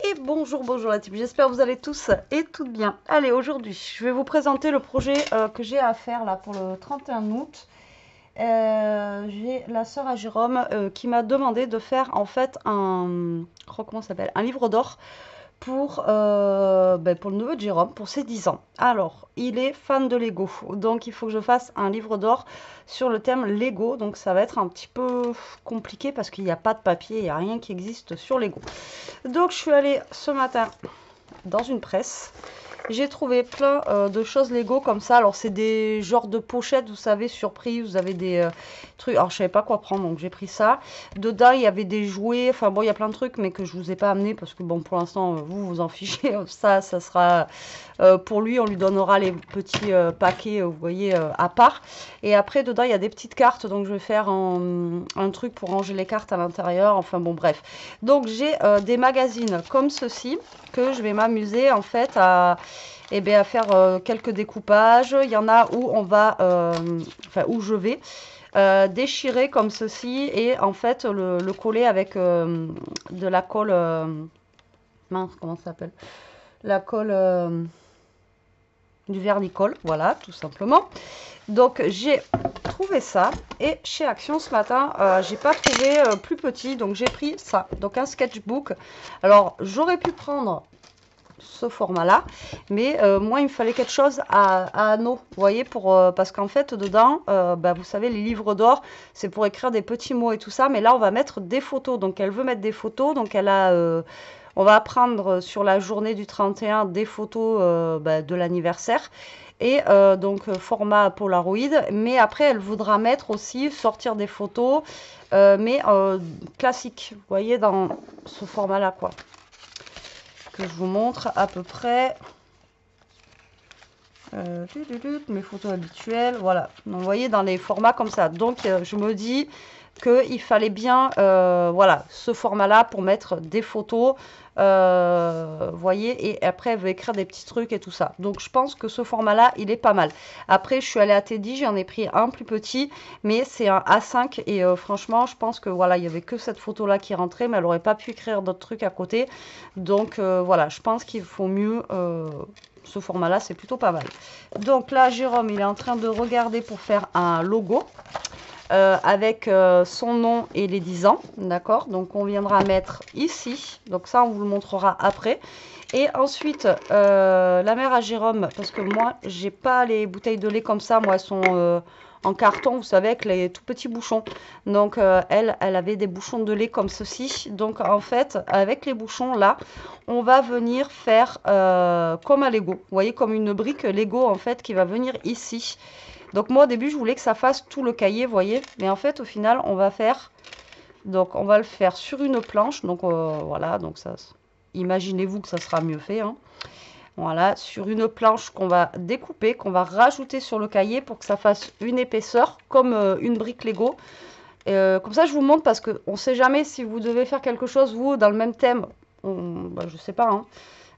Et bonjour, bonjour la team, j'espère que vous allez tous et toutes bien. Allez, aujourd'hui, je vais vous présenter le projet que j'ai à faire là pour le 31 août. J'ai la sœur à Jérôme qui m'a demandé de faire en fait comment ça s'appelle, un livre d'or pour le neveu de Jérôme, pour ses 10 ans. Alors, il est fan de Lego, donc il faut que je fasse un livre d'or sur le thème Lego. Donc ça va être un petit peu compliqué parce qu'il n'y a pas de papier, il n'y a rien qui existe sur Lego. Donc je suis allée ce matin dans une presse. J'ai trouvé plein de choses Lego comme ça. Alors, c'est des genres de pochettes, vous savez, surprise. Vous avez des trucs. Alors, je savais pas quoi prendre, donc j'ai pris ça. Dedans, il y avait des jouets. Enfin, bon, il y a plein de trucs, mais que je vous ai pas amené parce que, bon, pour l'instant, vous vous en fichez. Ça sera pour lui. On lui donnera les petits paquets, vous voyez, à part. Et après, dedans, il y a des petites cartes. Donc, je vais faire un truc pour ranger les cartes à l'intérieur. Enfin, bon, bref. Donc, j'ai des magazines comme ceci que je vais m'amuser, en fait, à faire quelques découpages. Il y en a où on va, où je vais déchirer comme ceci et en fait le coller avec de la colle, mince, comment ça s'appelle? La colle, du vernicole, voilà, tout simplement. Donc j'ai trouvé ça et chez Action ce matin, j'ai pas trouvé plus petit, donc j'ai pris ça. Donc un sketchbook. Alors j'aurais pu prendre ce format-là, mais moi il me fallait quelque chose à anneaux, vous voyez, parce qu'en fait dedans, vous savez, les livres d'or, c'est pour écrire des petits mots et tout ça, mais là on va mettre des photos, donc elle veut mettre des photos, donc on va prendre sur la journée du 31 des photos de l'anniversaire. Et donc format Polaroid, mais après elle voudra mettre aussi, sortir des photos, mais classiques, vous voyez, dans ce format-là, quoi. Que je vous montre à peu près mes photos habituelles, voilà. Donc, vous voyez, dans les formats comme ça. Donc, je me dis qu'il fallait bien, voilà, ce format-là pour mettre des photos, vous voyez, et après, elle veut écrire des petits trucs et tout ça. Donc, je pense que ce format-là, il est pas mal. Après, je suis allée à Teddy, j'en ai pris un plus petit, mais c'est un A5 et franchement, je pense que, voilà, il n'y avait que cette photo-là qui rentrait, mais elle n'aurait pas pu écrire d'autres trucs à côté. Donc, voilà, je pense qu'il faut mieux... ce format-là, c'est plutôt pas mal. Donc là, Jérôme, il est en train de regarder pour faire un logo avec son nom et les 10 ans. D'accord? Donc, on viendra mettre ici. Donc, ça, on vous le montrera après. Et ensuite, la mère à Jérôme, parce que moi, j'ai pas les bouteilles de lait comme ça. Moi, elles sont en carton, vous savez, avec les tout petits bouchons. Donc, elle avait des bouchons de lait comme ceci. Donc, en fait, avec les bouchons là, on va venir faire comme un Lego. Vous voyez, comme une brique Lego, en fait, qui va venir ici. Donc, moi, au début, je voulais que ça fasse tout le cahier, vous voyez. Mais en fait, au final, on va faire... Donc, on va le faire sur une planche. Donc, voilà. Donc, ça... Imaginez-vous que ça sera mieux fait, hein. Voilà, sur une planche qu'on va découper, qu'on va rajouter sur le cahier pour que ça fasse une épaisseur, comme une brique Lego. Comme ça, je vous montre parce qu'on ne sait jamais si vous devez faire quelque chose, vous, dans le même thème. Je ne sais pas, hein.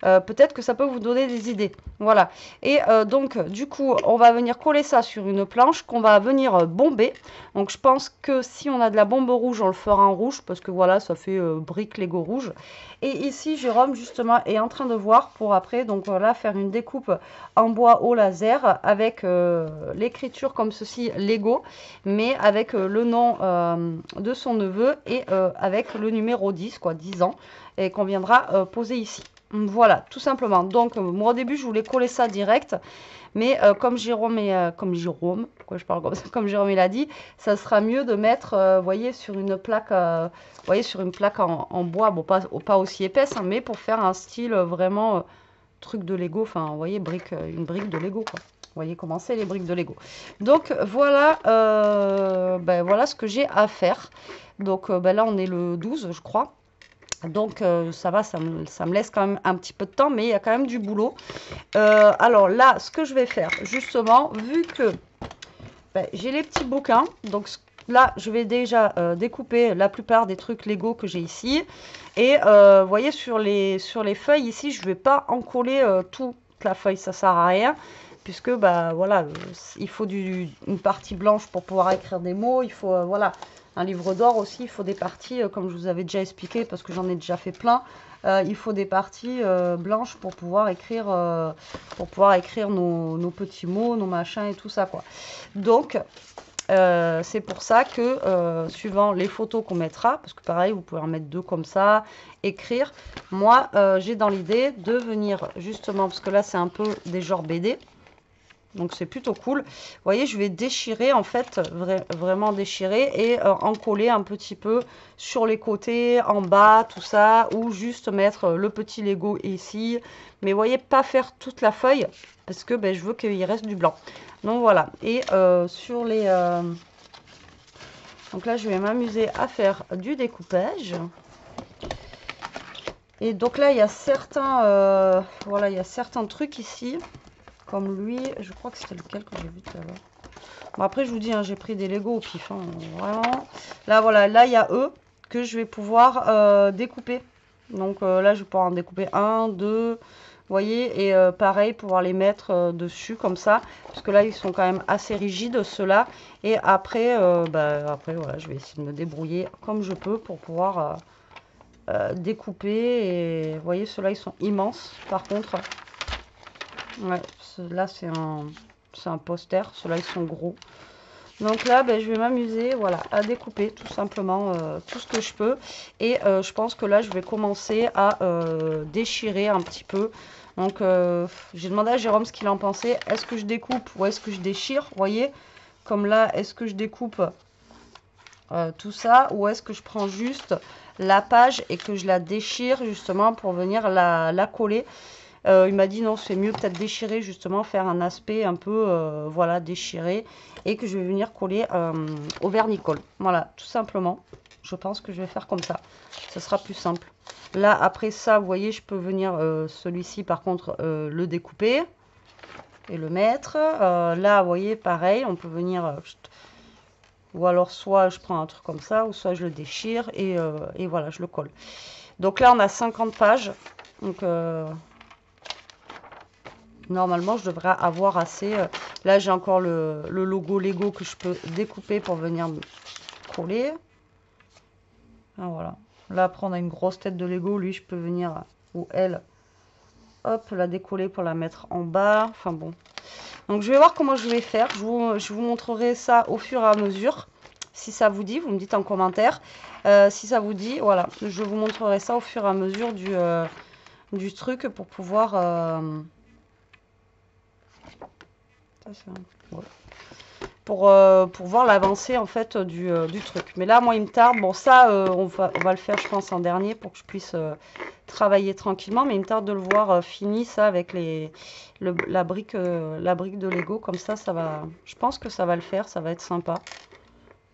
Peut-être que ça peut vous donner des idées. Voilà. Et donc, du coup, on va venir coller ça sur une planche qu'on va venir bomber. Donc, je pense que si on a de la bombe rouge, on le fera en rouge parce que voilà, ça fait brique Lego rouge. Et ici, Jérôme, justement, est en train de voir pour après, donc voilà, faire une découpe en bois au laser avec l'écriture comme ceci, Lego, mais avec le nom de son neveu et avec le numéro 10, quoi, 10 ans, et qu'on viendra poser ici. Voilà, tout simplement. Donc, moi, au début, je voulais coller ça direct. Mais comme Jérôme pourquoi je parle comme ça, comme Jérôme il a dit, ça sera mieux de mettre, vous voyez, sur une plaque, voyez, sur une plaque en bois, bon, pas aussi épaisse, hein, mais pour faire un style vraiment truc de Lego, enfin, vous voyez, une brique de Lego, quoi. Vous voyez comment c'est les briques de Lego. Donc, voilà, voilà ce que j'ai à faire. Donc, là, on est le 12, je crois. Donc ça va, ça me laisse quand même un petit peu de temps, mais il y a quand même du boulot. Alors là, ce que je vais faire, justement, vu que j'ai les petits bouquins, donc là, je vais déjà découper la plupart des trucs Lego que j'ai ici. Et vous voyez, sur les feuilles ici, je ne vais pas en coller toute la feuille, ça ne sert à rien. puisque bah voilà, il faut une partie blanche pour pouvoir écrire des mots, il faut voilà, un livre d'or aussi, il faut des parties, comme je vous avais déjà expliqué, parce que j'en ai déjà fait plein, il faut des parties blanches pour pouvoir écrire nos petits mots, nos machins et tout ça, quoi. Donc, c'est pour ça que, suivant les photos qu'on mettra, parce que pareil, vous pouvez en mettre 2 comme ça, écrire. Moi, j'ai dans l'idée de venir justement, parce que là, c'est un peu des genres BD. Donc, c'est plutôt cool. Vous voyez, je vais déchirer, en fait, vraiment déchirer et en coller un petit peu sur les côtés, en bas, tout ça, ou juste mettre le petit Lego ici. Mais vous voyez, pas faire toute la feuille, parce que ben, je veux qu'il reste du blanc. Donc, voilà. Et sur les... Donc là, je vais m'amuser à faire du découpage. Et donc là, il y a certains... voilà, il y a certains trucs ici. Comme lui, je crois que c'était lequel que j'ai vu tout à l'heure. Bon, après, je vous dis, hein, j'ai pris des Lego au pif. Hein, vraiment. Là, voilà, là, il y a eux que je vais pouvoir découper. Donc là, je vais pouvoir en découper 1, 2, vous voyez. Et pareil, pouvoir les mettre dessus comme ça. Parce que là, ils sont quand même assez rigides, ceux-là. Et après, après, voilà, je vais essayer de me débrouiller comme je peux pour pouvoir découper. Et vous voyez, ceux-là, ils sont immenses, par contre. Ouais, là c'est un poster, ceux-là ils sont gros. Donc là, ben, je vais m'amuser, voilà, à découper tout simplement tout ce que je peux. Et je pense que là, je vais commencer à déchirer un petit peu. Donc j'ai demandé à Jérôme ce qu'il en pensait. Est-ce que je découpe ou est-ce que je déchire? Vous voyez, comme là, est-ce que je découpe tout ça ou est-ce que je prends juste la page et que je la déchire justement pour venir la coller? Il m'a dit non, c'est mieux peut-être déchirer, justement, faire un aspect un peu, voilà, déchiré. Et que je vais venir coller au vernicole. Voilà, tout simplement. Je pense que je vais faire comme ça. Ce sera plus simple. Là, après ça, vous voyez, je peux venir, celui-ci, par contre, le découper. Et le mettre. Là, vous voyez, pareil, on peut venir... ou alors, soit je prends un truc comme ça, ou soit je le déchire. Et voilà, je le colle. Donc là, on a 50 pages. Donc... normalement, je devrais avoir assez. Là, j'ai encore le logo Lego que je peux découper pour venir me coller. Ah, voilà. Là, après, on a une grosse tête de Lego. Lui, je peux venir, ou elle, hop, la décoller pour la mettre en bas. Enfin, bon. Donc, je vais voir comment je vais faire. Je vous montrerai ça au fur et à mesure. Si ça vous dit, vous me dites en commentaire. Si ça vous dit, voilà. Je vous montrerai ça au fur et à mesure du truc pour pouvoir... ouais. Pour voir l'avancée en fait du truc. Mais là, moi, il me tarde. Bon, ça, on va le faire, je pense, en dernier pour que je puisse travailler tranquillement. Mais il me tarde de le voir fini, ça, avec la brique de Lego. Comme ça va. Je pense que ça va le faire. Ça va être sympa.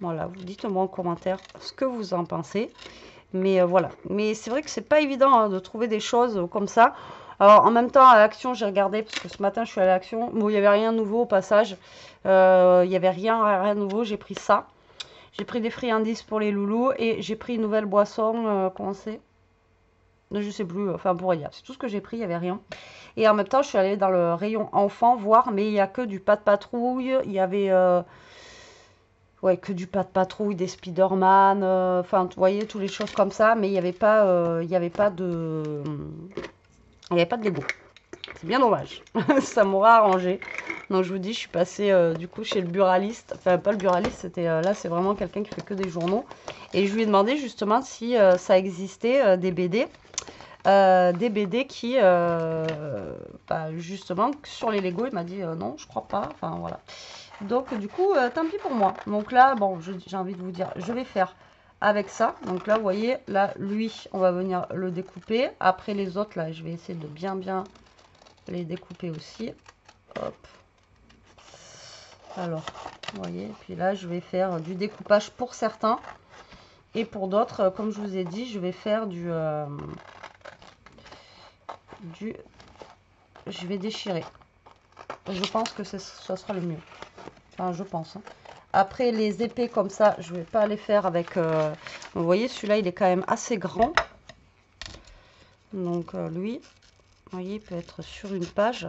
Voilà, vous dites-moi en commentaire ce que vous en pensez. Mais voilà. Mais c'est vrai que c'est pas évident hein, de trouver des choses comme ça. Alors, en même temps, à l'Action, j'ai regardé, parce que ce matin, je suis à l'Action. Bon, il n'y avait rien de nouveau au passage. Il n'y avait rien de nouveau. J'ai pris ça. J'ai pris des friandises pour les loulous. Et j'ai pris une nouvelle boisson. Comment c'est? Je sais plus. Enfin, pour rien. C'est tout ce que j'ai pris. Il n'y avait rien. Et en même temps, je suis allée dans le rayon enfant voir. Mais il n'y a que du Pat' Patrouille. Il y avait... ouais, que du Pat' Patrouille, des Spider-Man. Enfin, vous voyez, toutes les choses comme ça. Mais il n'y avait pas, il y avait pas de... Il n'y avait pas de Lego. C'est bien dommage. Ça m'aura arrangé. Donc je vous dis, je suis passée du coup chez le buraliste. Enfin, pas le buraliste, c'était là, c'est vraiment quelqu'un qui fait que des journaux. Et je lui ai demandé justement si ça existait des BD. Des BD qui, bah, justement, sur les Lego, il m'a dit non, je crois pas. Enfin, voilà. Donc du coup, tant pis pour moi. Donc là, bon, j'ai envie de vous dire, je vais faire avec ça. Donc là, vous voyez, là, lui, on va venir le découper. Après les autres, là, je vais essayer de bien les découper aussi. Hop. Alors, vous voyez, et puis là, je vais faire du découpage pour certains. Et pour d'autres, comme je vous ai dit, je vais faire je vais déchirer. Je pense que ça sera le mieux. Enfin, je pense. Hein. Après, les épées comme ça, je vais pas les faire avec... vous voyez, celui-là, il est quand même assez grand. Donc, lui, vous voyez, il peut être sur une page.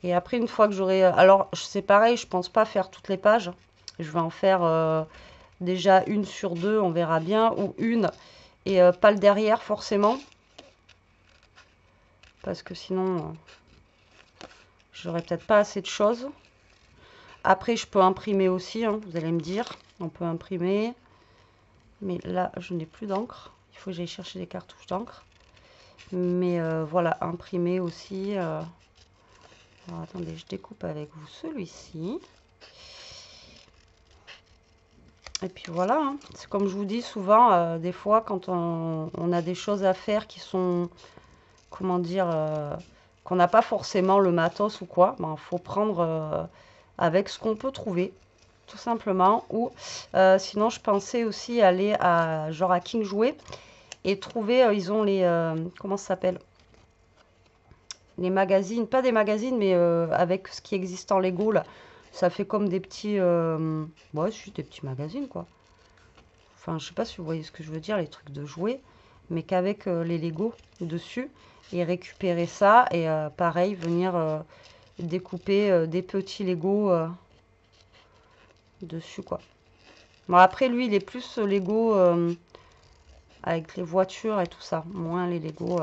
Et après, une fois que j'aurai... Alors, c'est pareil, je pense pas faire toutes les pages. Je vais en faire déjà une sur deux, on verra bien. Ou une, et pas le derrière forcément. Parce que sinon, j'aurais peut-être pas assez de choses. Après, je peux imprimer aussi, hein, vous allez me dire. On peut imprimer. Mais là, je n'ai plus d'encre. Il faut que j'aille chercher des cartouches d'encre. Mais voilà, imprimer aussi. Alors, attendez, je découpe avec vous celui-ci. Et puis voilà, hein. C'est comme je vous dis souvent, des fois, quand on a des choses à faire qui sont, comment dire, qu'on n'a pas forcément le matos ou quoi, ben, faut prendre avec ce qu'on peut trouver, tout simplement. Ou sinon, je pensais aussi aller à genre à King Jouet et trouver, ils ont les, comment ça s'appelle? Les magazines, pas des magazines, mais avec ce qui existe en Lego là. Ça fait comme des petits, ouais, c'est des petits magazines quoi. Enfin, je sais pas si vous voyez ce que je veux dire, les trucs de jouets, mais qu'avec les Lego dessus. Et récupérer ça et pareil, venir découper des petits Lego dessus quoi. Bon, après, lui, il est plus Lego avec les voitures et tout ça, moins les Lego.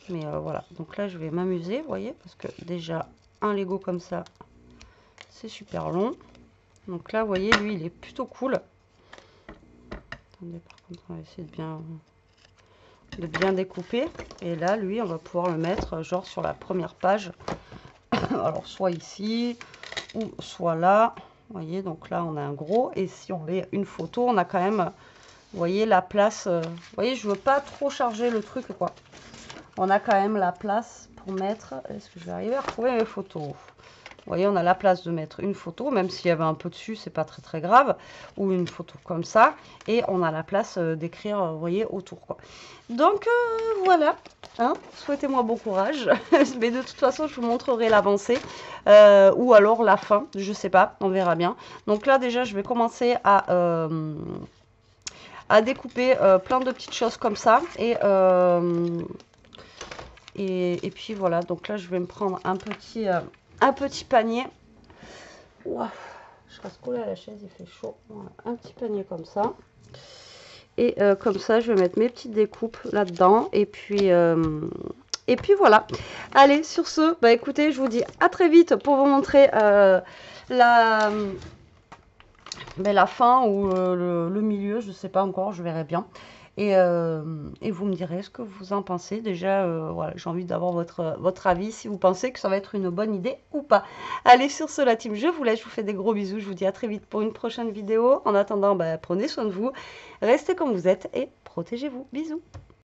Mais voilà, donc là, je vais m'amuser, vous voyez, parce que déjà, un Lego comme ça, c'est super long. Donc là, vous voyez, lui, il est plutôt cool. Attendez, par contre, on va essayer de bien découper. Et là, lui, on va pouvoir le mettre genre sur la première page. Alors, soit ici, ou soit là. Vous voyez, donc là, on a un gros. Et si on met une photo, on a quand même, vous voyez, la place. Vous voyez, je veux pas trop charger le truc, quoi. On a quand même la place pour mettre... Est-ce que je vais arriver à retrouver mes photos? Vous voyez, on a la place de mettre une photo, même s'il y avait un peu dessus, c'est pas très très grave. Ou une photo comme ça. Et on a la place d'écrire, vous voyez, autour, quoi. Donc, voilà. Hein, souhaitez-moi bon courage. Mais de toute façon, je vous montrerai l'avancée. Ou alors la fin, je sais pas, on verra bien. Donc là, déjà, je vais commencer à découper plein de petites choses comme ça. Et puis voilà, donc là je vais me prendre un petit panier. Ouah, je reste collée à la chaise, il fait chaud. Voilà, un petit panier comme ça. Et comme ça, je vais mettre mes petites découpes là-dedans. Et puis voilà. Allez, sur ce, bah écoutez, je vous dis à très vite pour vous montrer la fin ou le milieu. Je ne sais pas encore, je verrai bien. Et vous me direz ce que vous en pensez. Déjà, voilà, j'ai envie d'avoir votre avis, si vous pensez que ça va être une bonne idée ou pas. Allez, sur ce, la team, je vous laisse, je vous fais des gros bisous. Je vous dis à très vite pour une prochaine vidéo. En attendant, bah, prenez soin de vous, restez comme vous êtes et protégez-vous. Bisous.